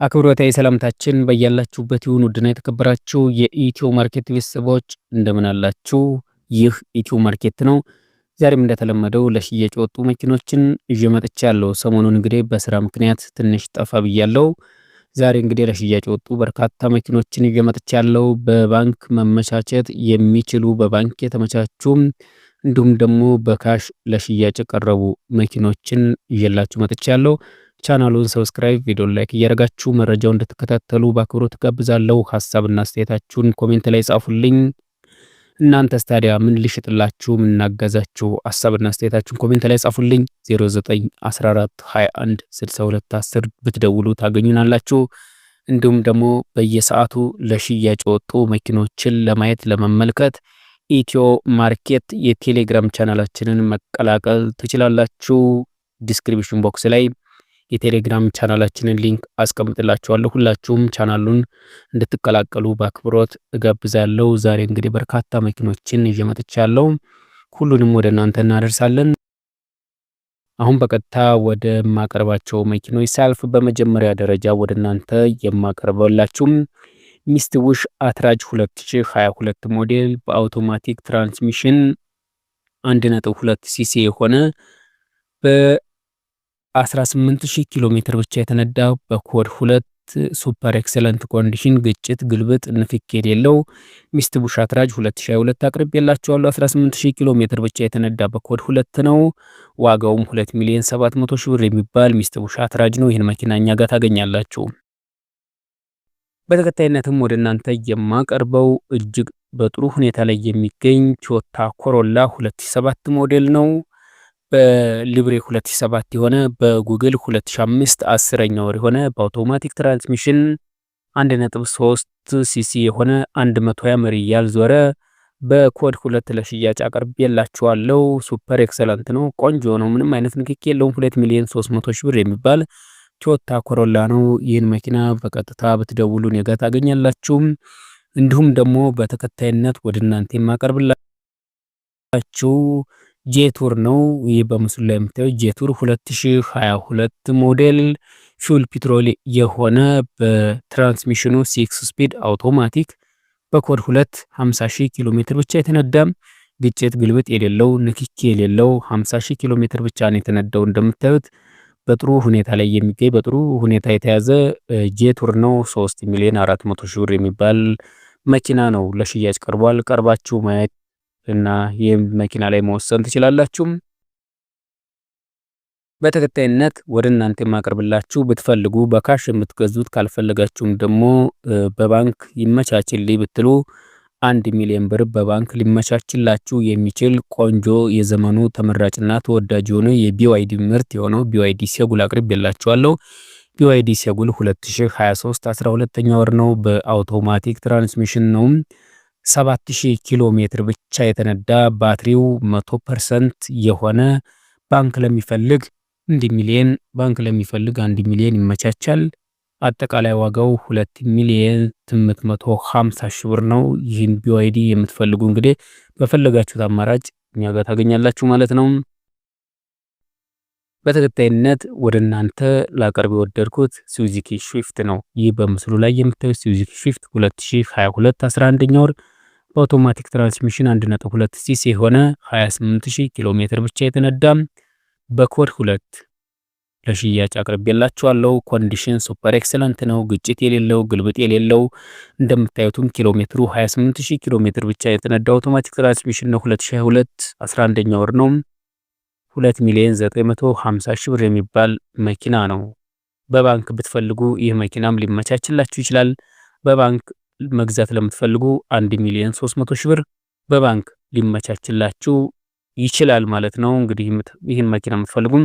አክብሮታዊ ሰላምታችን በያላችሁበት ይሁን። ውድና የተከበራችሁ የኢትዮ ማርኬት ቤተሰቦች እንደምን አላችሁ? ይህ ኢትዮ ማርኬት ነው። ዛሬም እንደተለመደው ለሽያጭ የወጡ መኪኖችን ይዤ መጥቻለሁ። ሰሞኑን እንግዲህ በስራ ምክንያት ትንሽ ጠፋ ብያለሁ። ዛሬ እንግዲህ ለሽያጭ የወጡ በርካታ መኪኖችን ይዤ መጥቻለሁ። በባንክ መመቻቸት የሚችሉ በባንክ የተመቻቹም እንዲሁም ደግሞ በካሽ ለሽያጭ የቀረቡ መኪኖችን ይዤላችሁ መጥቻለሁ። ቻናሉን ሰብስክራይብ፣ ቪዲዮን ላይክ እያደረጋችሁ መረጃውን እንድትከታተሉ በአክብሮት ጋብዛለሁ። ሐሳብና አስተያየታችሁን ኮሜንት ላይ ጻፉልኝ። እናንተስ ታዲያ ምን ልሽጥላችሁ፣ ምን እናገዛችሁ? ሐሳብና አስተያየታችሁን ኮሜንት ላይ ጻፉልኝ። 0914216210 ብትደውሉ ታገኙናላችሁ። እንዲሁም ደግሞ በየሰዓቱ ለሽያጭ የወጡ መኪኖችን ለማየት ለመመልከት ኢትዮ ማርኬት የቴሌግራም ቻናላችንን መቀላቀል ትችላላችሁ። ዲስክሪፕሽን ቦክስ ላይ የቴሌግራም ቻናላችንን ሊንክ አስቀምጥላችኋለሁ። ሁላችሁም ቻናሉን እንድትቀላቀሉ በአክብሮት እጋብዛለሁ። ዛሬ እንግዲህ በርካታ መኪኖችን ይዤ መጥቻለሁ። ሁሉንም ወደ እናንተ እናደርሳለን። አሁን በቀጥታ ወደ ማቀርባቸው መኪኖች ሳልፍ በመጀመሪያ ደረጃ ወደ እናንተ የማቀርበላችሁ ሚትሱቢሺ አትራጅ 2022 ሞዴል በአውቶማቲክ ትራንስሚሽን 1.2 ሲሲ የሆነ በ18000 ኪሎ ሜትር ብቻ የተነዳ በኮድ 2 ሱፐር ኤክሰለንት ኮንዲሽን ግጭት ግልብጥ ንክኪ የሌለው ሚትሱቢሺ አትራጅ 2022 አቅርቤላችኋለሁ። 18000 ኪሎ ሜትር ብቻ የተነዳ በኮድ 2 ነው። ዋጋውም 2,700,000 ብር የሚባል ሚትሱቢሺ አትራጅ ነው። ይህን መኪና እኛ ጋር ታገኛላችሁ። በተከታይነትም ወደ እናንተ የማቀርበው እጅግ በጥሩ ሁኔታ ላይ የሚገኝ ቶዮታ ኮሮላ 2007 ሞዴል ነው። በሊብሬ 2007 የሆነ በጉግል 2005 10ኛ ወር የሆነ በአውቶማቲክ ትራንስሚሽን 1.3 ሲሲ የሆነ 120 መሪ ያልዞረ በኮድ 2 ለሽያጭ አቀርቤላችኋለሁ። ሱፐር ኤክሰለንት ነው። ቆንጆ ነው። ምንም አይነት ንክኪ የለውም። 2,300,000 ብር የሚባል ቶዮታ ኮሮላ ነው። ይህን መኪና በቀጥታ ብትደውሉ እኔ ጋር ታገኛላችሁ። እንዲሁም ደግሞ በተከታይነት ወደ እናንተ የማቀርብላችሁ ጄቱር ነው። ይህ በምስሉ ላይ የምታዩት ጄቱር 2022 ሞዴል ፉል ፔትሮል የሆነ በትራንስሚሽኑ 6 ስፒድ አውቶማቲክ በኮድ 2 50,000 ኪሎ ሜትር ብቻ የተነዳ ግጭት ግልብጥ የሌለው ንክኪ የሌለው 50,000 ኪሎ ሜትር ብቻ ነው የተነዳው። እንደምታዩት በጥሩ ሁኔታ ላይ የሚገኝ በጥሩ ሁኔታ የተያዘ ጄቱር ነው። 3,400,000 ብር የሚባል መኪና ነው። ለሽያጭ ቀርቧል። ቀርባችሁ ማየት እና ይህ መኪና ላይ መወሰን ትችላላችሁ። በተከታይነት ወደ እናንተ የማቀርብላችሁ ብትፈልጉ በካሽ የምትገዙት ካልፈለጋችሁም ደግሞ በባንክ ይመቻችልኝ ብትሉ 1 ሚሊዮን ብር በባንክ ሊመቻችላችሁ የሚችል ቆንጆ የዘመኑ ተመራጭና ተወዳጅ የሆነ የቢዋይዲ ምርት የሆነው ቢዋይዲ ሴጉል አቅርቤላችኋለሁ። ቢዋይዲ ሴጉል 2023 12ኛ ወር ነው። በአውቶማቲክ ትራንስሚሽን ነው። 7000 ኪሎ ሜትር ብቻ የተነዳ ባትሪው 100% የሆነ ባንክ ለሚፈልግ 1 ሚሊዮን ባንክ ለሚፈልግ 1 ሚሊዮን ይመቻቻል። አጠቃላይ ዋጋው 2,850,000 ብር ነው። ይህን ቢዋይዲ የምትፈልጉ እንግዲህ በፈለጋችሁት አማራጭ እኛ ጋር ታገኛላችሁ ማለት ነው። በተከታይነት ወደ እናንተ ላቀርብ የወደድኩት ሱዙኪ ስዊፍት ነው። ይህ በምስሉ ላይ የምታዩት ሱዙኪ ስዊፍት 2022 11ኛ ወር በአውቶማቲክ ትራንስሚሽን 1.2 ሲሲ የሆነ 28,000 ኪሎ ሜትር ብቻ የተነዳ በኮድ 2 ለሽያጭ አቅርቤላችኋለሁ። ኮንዲሽን ሱፐር ኤክሰለንት ነው። ግጭት የሌለው ግልብጥ የሌለው እንደምታዩትም ኪሎ ሜትሩ 28,000 ኪሎ ሜትር ብቻ የተነዳ አውቶማቲክ ትራንስሚሽን ነው። 2022 11ኛ ወር ነው። 2,950,000 ብር የሚባል መኪና ነው። በባንክ ብትፈልጉ ይህ መኪናም ሊመቻችላችሁ ይችላል። በባንክ መግዛት ለምትፈልጉ 1,300,000 ብር በባንክ ሊመቻችላችሁ ይችላል ማለት ነው። እንግዲህ ይህን መኪና የምትፈልጉም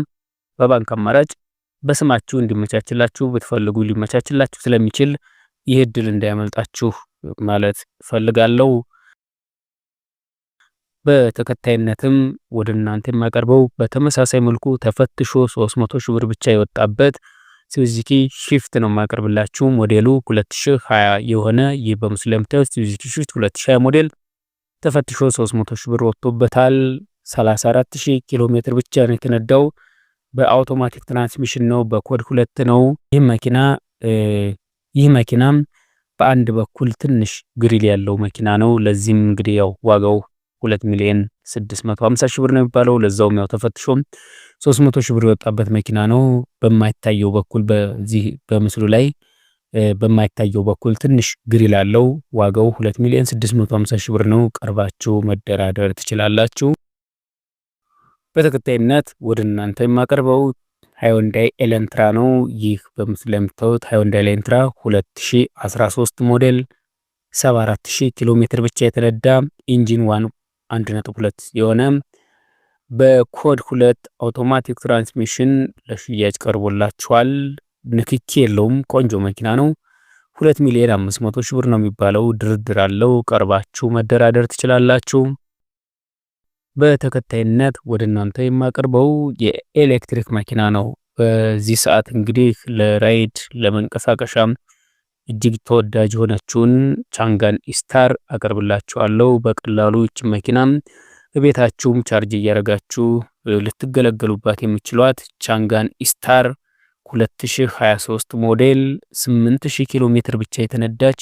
በባንክ አማራጭ በስማችሁ እንዲመቻችላችሁ ብትፈልጉ ሊመቻችላችሁ ስለሚችል ይህ እድል እንዳያመልጣችሁ ማለት ፈልጋለሁ። በተከታይነትም ወደ እናንተ የማቀርበው በተመሳሳይ መልኩ ተፈትሾ 300,000 ብር ብቻ የወጣበት ሱዙኪ ስዊፍት ነው የማቀርብላችሁ። ሞዴሉ 2020 የሆነ ይህ በምስሉ ላይ የምታዩት ሱዙኪ ስዊፍት 2020 ሞዴል ተፈትሾ 300,000 ብር ወጥቶበታል። 34,000 ኪሎ ሜትር ብቻ ነው የተነዳው። በአውቶማቲክ ትራንስሚሽን ነው። በኮድ 2 ነው። ይህ መኪና ይህ መኪናም በአንድ በኩል ትንሽ ግሪል ያለው መኪና ነው። ለዚህም እንግዲህ ያው ዋጋው 2,650,000 ብር ነው የሚባለው። ለዛውም ያው ተፈትሾም 300,000 ብር የወጣበት መኪና ነው። በማይታየው በኩል በዚህ በምስሉ ላይ በማይታየው በኩል ትንሽ ግሪል አለው። ዋጋው 2,650,000 ብር ነው። ቀርባችሁ መደራደር ትችላላችሁ። በተከታይነት ወደ እናንተ የማቀርበው ሃይንዳይ ኤለንትራ ነው። ይህ በምስሉ ላይ የምታዩት ሃይንዳይ ኤለንትራ 2013 ሞዴል 74,000 ኪሎ ሜትር ብቻ የተነዳ ኢንጂን 1.2 የሆነ በኮድ 2 አውቶማቲክ ትራንስሚሽን ለሽያጭ ቀርቦላችኋል። ንክኪ የለውም። ቆንጆ መኪና ነው። 2,500,000 ብር ነው የሚባለው። ድርድር አለው። ቀርባችሁ መደራደር ትችላላችሁ። በተከታይነት ወደ እናንተ የማቀርበው የኤሌክትሪክ መኪና ነው። በዚህ ሰዓት እንግዲህ ለራይድ ለመንቀሳቀሻ እጅግ ተወዳጅ የሆነችውን ቻንጋን ኢስታር አቀርብላችኋለሁ። በቀላሉ እቺ መኪና በቤታችሁም ቻርጅ እያደረጋችሁ ልትገለገሉባት የምትችሏት ቻንጋን ኢስታር 2023 ሞዴል 8,000 ኪሎ ሜትር ብቻ የተነዳች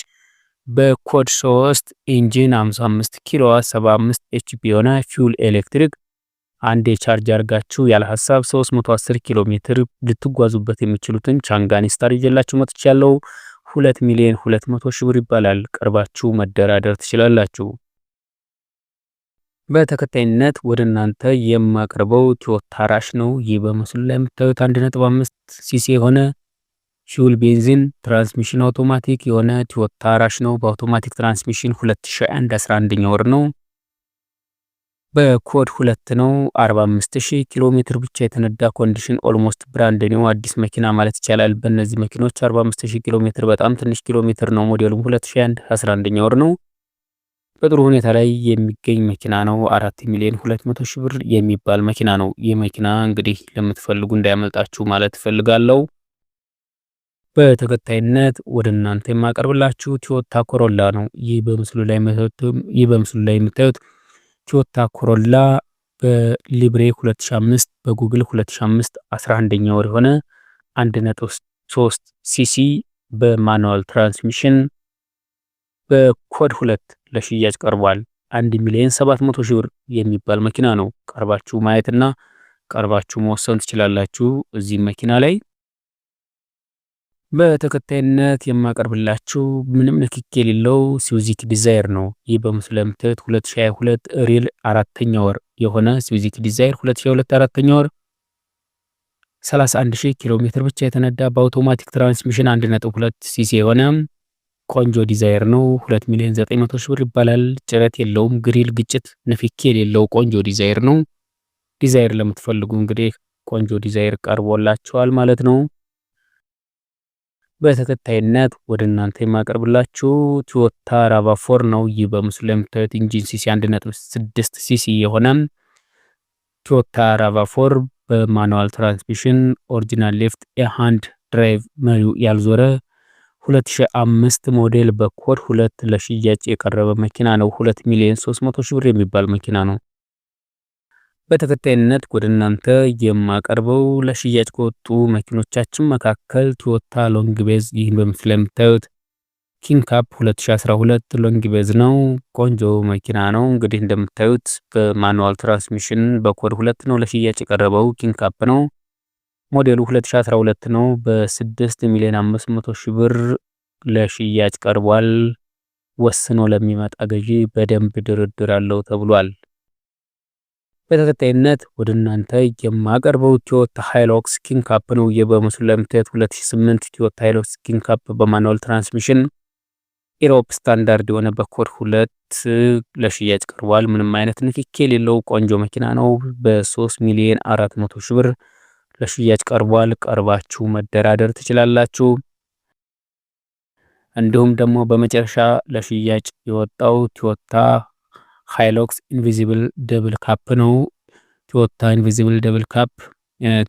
በኮድ 3 ኢንጂን 55 ኪሎዋት 75 ኤችፒ የሆነ ፊውል ኤሌክትሪክ አንዴ ቻርጅ አድርጋችሁ ያለ ሐሳብ 310 ኪሎ ሜትር ልትጓዙበት የምትችሉትን ቻንጋን ኢስታር ይዤላችሁ መጥቻለሁ። 2,200,000 ብር ይባላል። ቀርባችሁ መደራደር ትችላላችሁ። በተከታይነት ወደ እናንተ የማቀርበው ቶዮታ ራሽ ነው። ይህ በምስሉ ላይ የምታዩት 1.5 ሲሲ የሆነ ፊውል ቤንዚን ትራንስሚሽን አውቶማቲክ የሆነ ቶዮታ ራሽ ነው። በአውቶማቲክ ትራንስሚሽን 2021 11ኛ ወር ነው። በኮድ 2 ነው። 45,000 ኪሎ ሜትር ብቻ የተነዳ ኮንዲሽን ኦልሞስት ብራንድ ነው። አዲስ መኪና ማለት ይቻላል። በእነዚህ መኪኖች 45,000 ኪሎ ሜትር በጣም ትንሽ ኪሎ ሜትር ነው። ሞዴሉም 2021 11ኛ ወር ነው። በጥሩ ሁኔታ ላይ የሚገኝ መኪና ነው። 4,200,000 ብር የሚባል መኪና ነው። ይህ መኪና እንግዲህ ለምትፈልጉ እንዳያመልጣችሁ ማለት ፈልጋለሁ። በተከታይነት ወደ እናንተ የማቀርብላችሁ ቶዮታ ኮሮላ ነው። ይህ በምስሉ ላይ የምታዩት ቶዮታ ኮሮላ በሊብሬ 2005 በጉግል 2005 11ኛ ወር የሆነ 1.3 ሲሲ በማኑዋል ትራንስሚሽን በኮድ 2 ለሽያጭ ቀርቧል። 1,700,000 ብር የሚባል መኪና ነው። ቀርባችሁ ማየትና ቀርባችሁ መወሰን ትችላላችሁ እዚህ መኪና ላይ። በተከታይነት የማቀርብላችሁ ምንም ንክኪ የሌለው ስዊዚክ ዲዛይር ነው። ይህ በምስሉ ላይ የምታዩት 2022 ሪል 4ኛ ወር የሆነ ስዊዚክ ዲዛይር 2022 4ኛ ወር 31,000 ኪሎ ሜትር ብቻ የተነዳ በአውቶማቲክ ትራንስሚሽን 1.2 ሲሲ የሆነ ቆንጆ ዲዛይር ነው። 2,900,000 ብር ይባላል። ጭረት የለውም። ግሪል ግጭት ንክኪ የሌለው ቆንጆ ዲዛይር ነው። ዲዛይር ለምትፈልጉ እንግዲህ ቆንጆ ዲዛይር ቀርቦላችኋል ማለት ነው። በተከታይነት ወደ እናንተ የማቀርብላችሁ ቶዮታ ራቫ4 ነው። ይህ በምስሉ ላይ የምታዩት ኢንጂን ሲሲ 1.6 ሲሲ የሆነ ቶዮታ ራቫ4 በማኑዋል ትራንስሚሽን ኦሪጂናል ሌፍት ሃንድ ድራይቭ መሪው ያልዞረ 2005 ሞዴል በኮድ 2 ለሽያጭ የቀረበ መኪና ነው። 2,300,000 ብር የሚባል መኪና ነው። በተከታይነት ወደ እናንተ የማቀርበው ለሽያጭ ከወጡ መኪኖቻችን መካከል ቶዮታ ሎንግ ቤዝ ይህን በምስሉ ላይ የምታዩት ኪንግ ካፕ 2012 ሎንግ ቤዝ ነው። ቆንጆ መኪና ነው። እንግዲህ እንደምታዩት በማኑዋል ትራንስሚሽን በኮድ 2 ነው ለሽያጭ የቀረበው። ኪንግ ካፕ ነው። ሞዴሉ 2012 ነው። በ6,500,000 ብር ለሽያጭ ቀርቧል። ወስኖ ለሚመጣ ገዢ በደንብ ድርድር አለው ተብሏል። በተከታይነት ወደ እናንተ የማቀርበው ቶዮታ ሃይሉክስ ኪንግ ካፕ ነው። የበምስሉ ላይ የምታዩት 2008 ቶዮታ ሃይሉክስ ኪንግ ካፕ በማኑዋል ትራንስሚሽን ኢሮፕ ስታንዳርድ የሆነ በኮድ 2 ለሽያጭ ቀርቧል። ምንም አይነት ንክኪ የሌለው ቆንጆ መኪና ነው። በ3,400,000 ብር ለሽያጭ ቀርቧል። ቀርባችሁ መደራደር ትችላላችሁ። እንዲሁም ደግሞ በመጨረሻ ለሽያጭ የወጣው ቶዮታ ሃይሉክስ ኢንቪዚብል ደብል ካፕ ነው። ቶዮታ ኢንቪዚብል ደብል ካፕ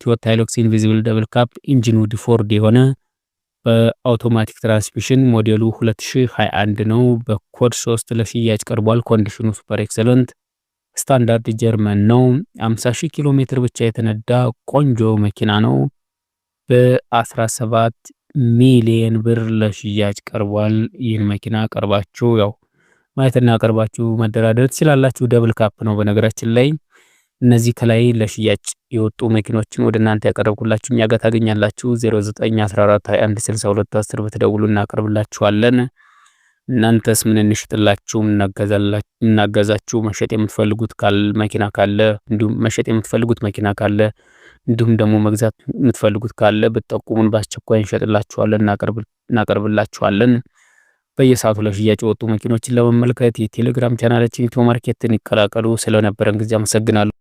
ቶዮታ ሃይሉክስ ኢንቪዚብል ደብል ካፕ ኢንጂኑ ዲፎርድ የሆነ በአውቶማቲክ ትራንስሚሽን ሞዴሉ 2021 ነው። በኮድ 3 ለሽያጭ ቀርቧል። ኮንዲሽኑ ሱፐር ኤክሰለንት ስታንዳርድ ጀርመን ነው። 50,000 ኪሎ ሜትር ብቻ የተነዳ ቆንጆ መኪና ነው። በ17 ሚሊየን ብር ለሽያጭ ቀርቧል። ይህን መኪና ቀርባችሁ ያው ማየትና ቀርባችሁ መደራደር ትችላላችሁ። ደብል ካፕ ነው በነገራችን ላይ። እነዚህ ከላይ ለሽያጭ የወጡ መኪኖችን ወደ እናንተ ያቀረብኩላችሁ እኛ ጋር ታገኛላችሁ። 0914216210 በተደውሉ እናቀርብላችኋለን። እናንተስ ምን እንሽጥላችሁ? እናገዛችሁ? መሸጥ የምትፈልጉት መኪና ካለ እንዲሁም መሸጥ የምትፈልጉት መኪና ካለ እንዲሁም ደግሞ መግዛት የምትፈልጉት ካለ ብትጠቁሙን በአስቸኳይ እንሸጥላችኋለን፣ እናቀርብላችኋለን። በየሰዓቱ ለሽያጭ የወጡ መኪኖችን ለመመልከት የቴሌግራም ቻናላችን ኢትዮ ማርኬትን ይቀላቀሉ። ስለነበረን ጊዜ አመሰግናለሁ።